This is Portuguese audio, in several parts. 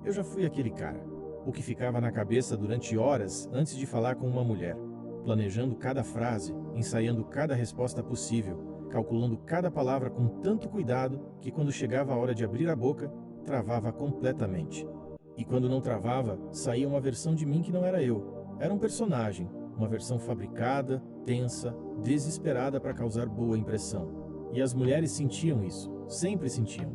Eu já fui aquele cara, o que ficava na cabeça durante horas antes de falar com uma mulher, planejando cada frase, ensaiando cada resposta possível, calculando cada palavra com tanto cuidado que quando chegava a hora de abrir a boca, travava completamente. E quando não travava, saía uma versão de mim que não era eu. Era um personagem, uma versão fabricada, tensa, desesperada para causar boa impressão. E as mulheres sentiam isso, sempre sentiam.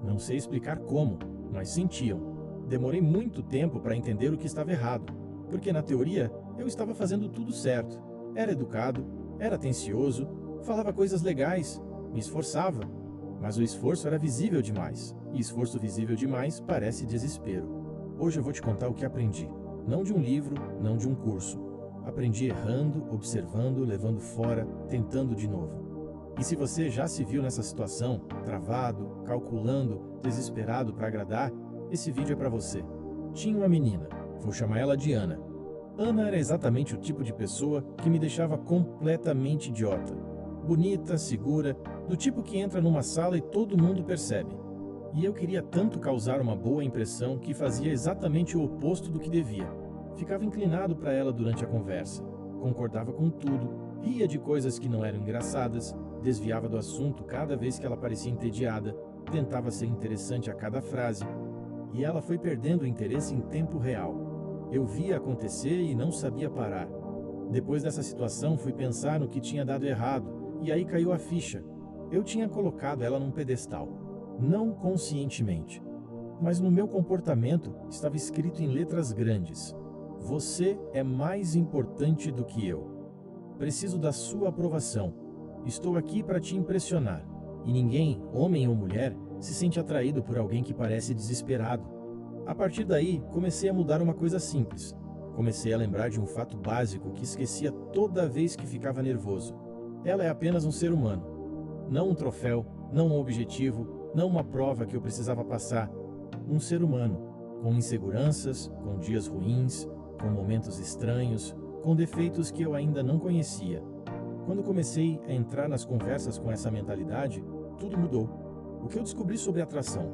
Não sei explicar como, mas sentiam. Demorei muito tempo para entender o que estava errado, porque na teoria eu estava fazendo tudo certo. Era educado, era atencioso, falava coisas legais, me esforçava. Mas o esforço era visível demais, e esforço visível demais parece desespero. Hoje eu vou te contar o que aprendi. Não de um livro, não de um curso. Aprendi errando, observando, levando fora, tentando de novo. E se você já se viu nessa situação, travado, calculando, desesperado para agradar, esse vídeo é para você. Tinha uma menina, vou chamar ela de Ana. Ana era exatamente o tipo de pessoa que me deixava completamente idiota. Bonita, segura, do tipo que entra numa sala e todo mundo percebe. E eu queria tanto causar uma boa impressão que fazia exatamente o oposto do que devia. Ficava inclinado para ela durante a conversa, concordava com tudo, ria de coisas que não eram engraçadas, desviava do assunto cada vez que ela parecia entediada, tentava ser interessante a cada frase, e ela foi perdendo o interesse em tempo real. Eu via acontecer e não sabia parar. Depois dessa situação fui pensar no que tinha dado errado, e aí caiu a ficha. Eu tinha colocado ela num pedestal, não conscientemente, mas no meu comportamento estava escrito em letras grandes: você é mais importante do que eu. Preciso da sua aprovação. Estou aqui para te impressionar. E ninguém, homem ou mulher, se sente atraído por alguém que parece desesperado. A partir daí, comecei a mudar uma coisa simples. Comecei a lembrar de um fato básico que esquecia toda vez que ficava nervoso. Ela é apenas um ser humano. Não um troféu, não um objetivo, não uma prova que eu precisava passar. Um ser humano, com inseguranças, com dias ruins, com momentos estranhos, com defeitos que eu ainda não conhecia. Quando comecei a entrar nas conversas com essa mentalidade, tudo mudou. O que eu descobri sobre atração?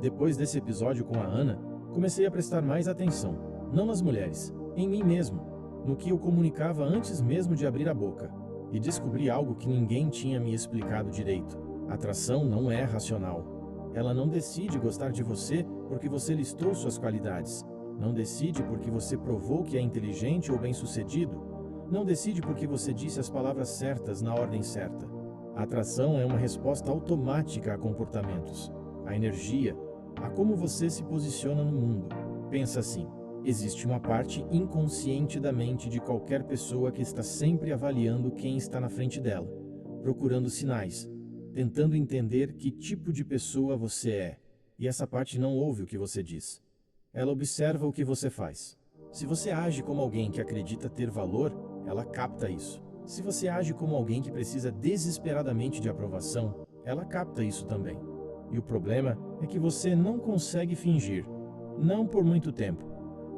Depois desse episódio com a Ana, comecei a prestar mais atenção, não nas mulheres, em mim mesmo, no que eu comunicava antes mesmo de abrir a boca. E descobri algo que ninguém tinha me explicado direito. Atração não é racional. Ela não decide gostar de você porque você listou suas qualidades. Não decide porque você provou que é inteligente ou bem-sucedido. Não decide porque você disse as palavras certas na ordem certa. A atração é uma resposta automática a comportamentos, a energia, a como você se posiciona no mundo. Pensa assim: existe uma parte inconsciente da mente de qualquer pessoa que está sempre avaliando quem está na frente dela, procurando sinais, tentando entender que tipo de pessoa você é. E essa parte não ouve o que você diz. Ela observa o que você faz. Se você age como alguém que acredita ter valor, ela capta isso. Se você age como alguém que precisa desesperadamente de aprovação, ela capta isso também. E o problema é que você não consegue fingir, não por muito tempo,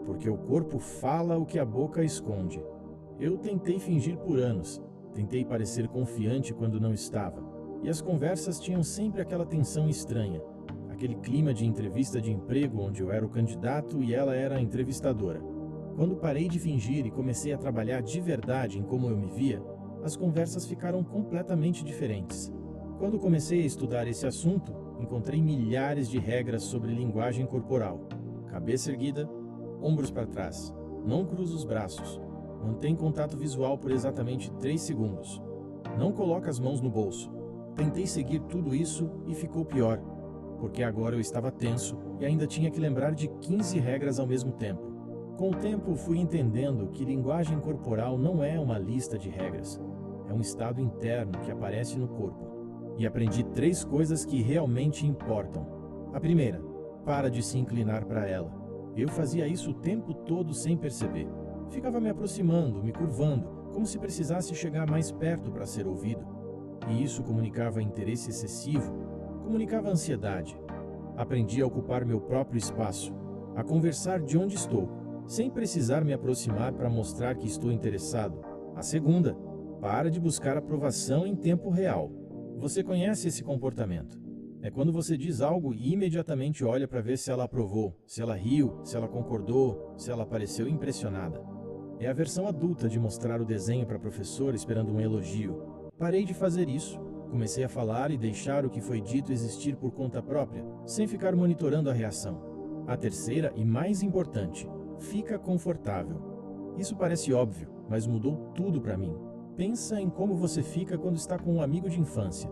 porque o corpo fala o que a boca esconde. Eu tentei fingir por anos, tentei parecer confiante quando não estava, e as conversas tinham sempre aquela tensão estranha, aquele clima de entrevista de emprego onde eu era o candidato e ela era a entrevistadora. Quando parei de fingir e comecei a trabalhar de verdade em como eu me via, as conversas ficaram completamente diferentes. Quando comecei a estudar esse assunto, encontrei milhares de regras sobre linguagem corporal. Cabeça erguida, ombros para trás, não cruza os braços, mantém contato visual por exatamente 3 segundos, não coloca as mãos no bolso. Tentei seguir tudo isso e ficou pior, porque agora eu estava tenso e ainda tinha que lembrar de 15 regras ao mesmo tempo. Com o tempo fui entendendo que linguagem corporal não é uma lista de regras, é um estado interno que aparece no corpo. E aprendi 3 coisas que realmente importam. A primeira: para de se inclinar para ela. Eu fazia isso o tempo todo sem perceber. Ficava me aproximando, me curvando, como se precisasse chegar mais perto para ser ouvido. E isso comunicava interesse excessivo, comunicava ansiedade. Aprendi a ocupar meu próprio espaço, a conversar de onde estou, sem precisar me aproximar para mostrar que estou interessado. A segunda: para de buscar aprovação em tempo real. Você conhece esse comportamento. É quando você diz algo e imediatamente olha para ver se ela aprovou, se ela riu, se ela concordou, se ela pareceu impressionada. É a versão adulta de mostrar o desenho para a professora esperando um elogio. Parei de fazer isso. Comecei a falar e deixar o que foi dito existir por conta própria, sem ficar monitorando a reação. A terceira e mais importante, fica confortável. Isso parece óbvio, mas mudou tudo para mim. Pensa em como você fica quando está com um amigo de infância.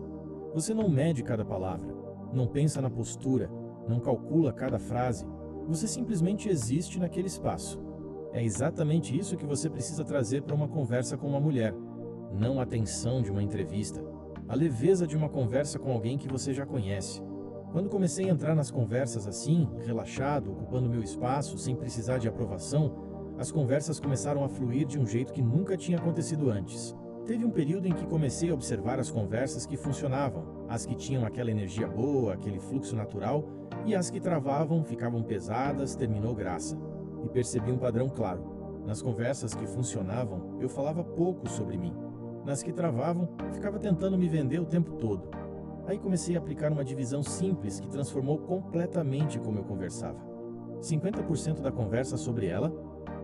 Você não mede cada palavra, não pensa na postura, não calcula cada frase. Você simplesmente existe naquele espaço. É exatamente isso que você precisa trazer para uma conversa com uma mulher. Não a tensão de uma entrevista, a leveza de uma conversa com alguém que você já conhece. Quando comecei a entrar nas conversas assim, relaxado, ocupando meu espaço, sem precisar de aprovação, as conversas começaram a fluir de um jeito que nunca tinha acontecido antes. Teve um período em que comecei a observar as conversas que funcionavam, as que tinham aquela energia boa, aquele fluxo natural, e as que travavam, ficavam pesadas, terminou graça. E percebi um padrão claro. Nas conversas que funcionavam, eu falava pouco sobre mim. Nas que travavam, ficava tentando me vender o tempo todo. Aí comecei a aplicar uma divisão simples que transformou completamente como eu conversava. 50% da conversa sobre ela,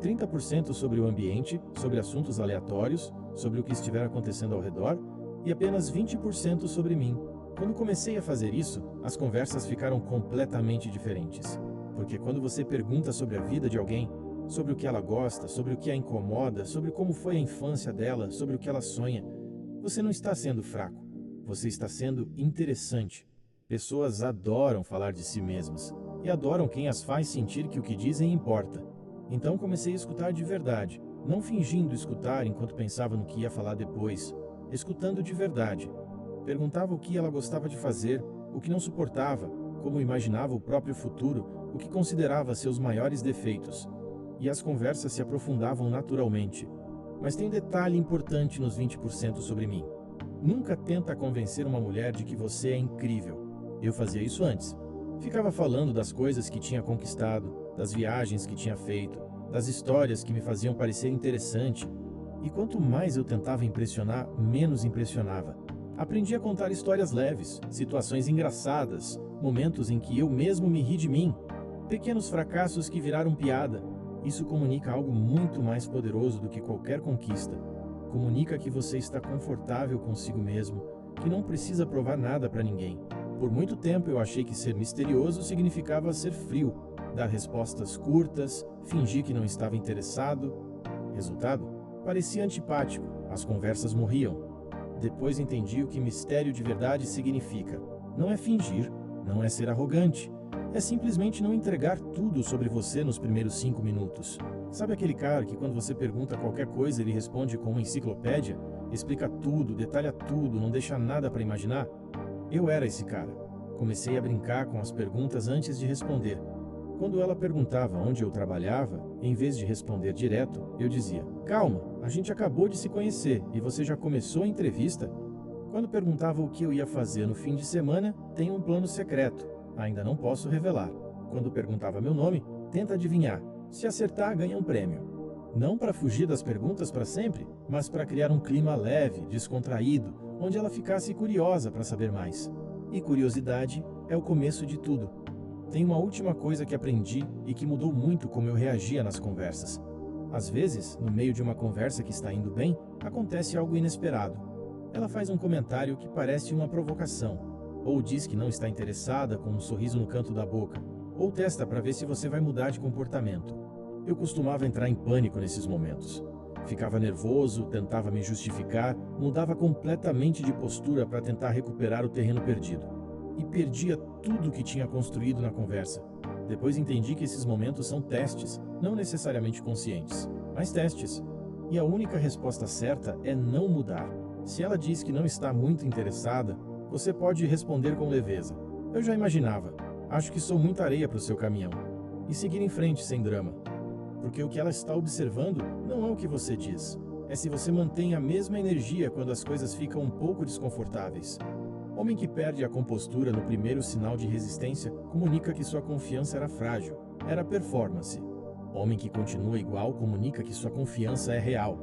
30% sobre o ambiente, sobre assuntos aleatórios, sobre o que estiver acontecendo ao redor, e apenas 20% sobre mim. Quando comecei a fazer isso, as conversas ficaram completamente diferentes. Porque quando você pergunta sobre a vida de alguém, sobre o que ela gosta, sobre o que a incomoda, sobre como foi a infância dela, sobre o que ela sonha, você não está sendo fraco, você está sendo interessante. Pessoas adoram falar de si mesmas e adoram quem as faz sentir que o que dizem importa. Então comecei a escutar de verdade, não fingindo escutar enquanto pensava no que ia falar depois, escutando de verdade. Perguntava o que ela gostava de fazer, o que não suportava, como imaginava o próprio futuro, o que considerava seus maiores defeitos. E as conversas se aprofundavam naturalmente. Mas tem um detalhe importante nos 20% sobre mim. Nunca tenta convencer uma mulher de que você é incrível. Eu fazia isso antes. Ficava falando das coisas que tinha conquistado, das viagens que tinha feito, das histórias que me faziam parecer interessante. E quanto mais eu tentava impressionar, menos impressionava. Aprendi a contar histórias leves, situações engraçadas, momentos em que eu mesmo me ri de mim, pequenos fracassos que viraram piada. Isso comunica algo muito mais poderoso do que qualquer conquista. Comunica que você está confortável consigo mesmo, que não precisa provar nada para ninguém. Por muito tempo eu achei que ser misterioso significava ser frio, dar respostas curtas, fingir que não estava interessado. Resultado? Parecia antipático, as conversas morriam. Depois entendi o que mistério de verdade significa. Não é fingir, não é ser arrogante. É simplesmente não entregar tudo sobre você nos primeiros 5 minutos. Sabe aquele cara que quando você pergunta qualquer coisa ele responde com uma enciclopédia? Explica tudo, detalha tudo, não deixa nada para imaginar? Eu era esse cara. Comecei a brincar com as perguntas antes de responder. Quando ela perguntava onde eu trabalhava, em vez de responder direto, eu dizia: "Calma, a gente acabou de se conhecer e você já começou a entrevista?" Quando perguntava o que eu ia fazer no fim de semana, tenho um plano secreto. Ainda não posso revelar. Quando perguntava meu nome, tenta adivinhar. Se acertar, ganha um prêmio. Não para fugir das perguntas para sempre, mas para criar um clima leve, descontraído, onde ela ficasse curiosa para saber mais. E curiosidade é o começo de tudo. Tem uma última coisa que aprendi e que mudou muito como eu reagia nas conversas. Às vezes, no meio de uma conversa que está indo bem, acontece algo inesperado. Ela faz um comentário que parece uma provocação. Ou diz que não está interessada com um sorriso no canto da boca, ou testa para ver se você vai mudar de comportamento. Eu costumava entrar em pânico nesses momentos. Ficava nervoso, tentava me justificar, mudava completamente de postura para tentar recuperar o terreno perdido. E perdia tudo que tinha construído na conversa. Depois entendi que esses momentos são testes, não necessariamente conscientes, mas testes. E a única resposta certa é não mudar. Se ela diz que não está muito interessada, você pode responder com leveza: "Eu já imaginava. Acho que sou muita areia para o seu caminhão." E seguir em frente sem drama. Porque o que ela está observando não é o que você diz. É se você mantém a mesma energia quando as coisas ficam um pouco desconfortáveis. Homem que perde a compostura no primeiro sinal de resistência comunica que sua confiança era frágil, era performance. Homem que continua igual comunica que sua confiança é real.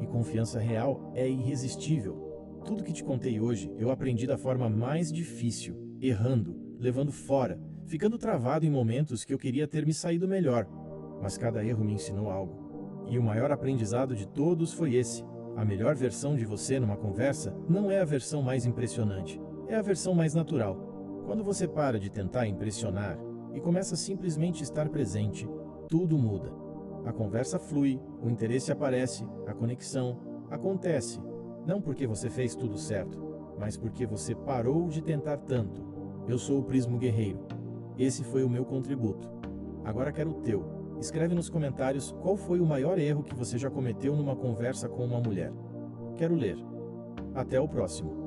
E confiança real é irresistível. Tudo que te contei hoje, eu aprendi da forma mais difícil. errando, levando fora, ficando travado em momentos que eu queria ter me saído melhor. Mas cada erro me ensinou algo. E o maior aprendizado de todos foi esse. A melhor versão de você numa conversa não é a versão mais impressionante, é a versão mais natural. Quando você para de tentar impressionar e começa a simplesmente estar presente, tudo muda. A conversa flui, o interesse aparece, a conexão acontece. Não porque você fez tudo certo, mas porque você parou de tentar tanto. Eu sou o Prismo Guerreiro. Esse foi o meu contributo. Agora quero o teu. Escreve nos comentários qual foi o maior erro que você já cometeu numa conversa com uma mulher. Quero ler. Até o próximo.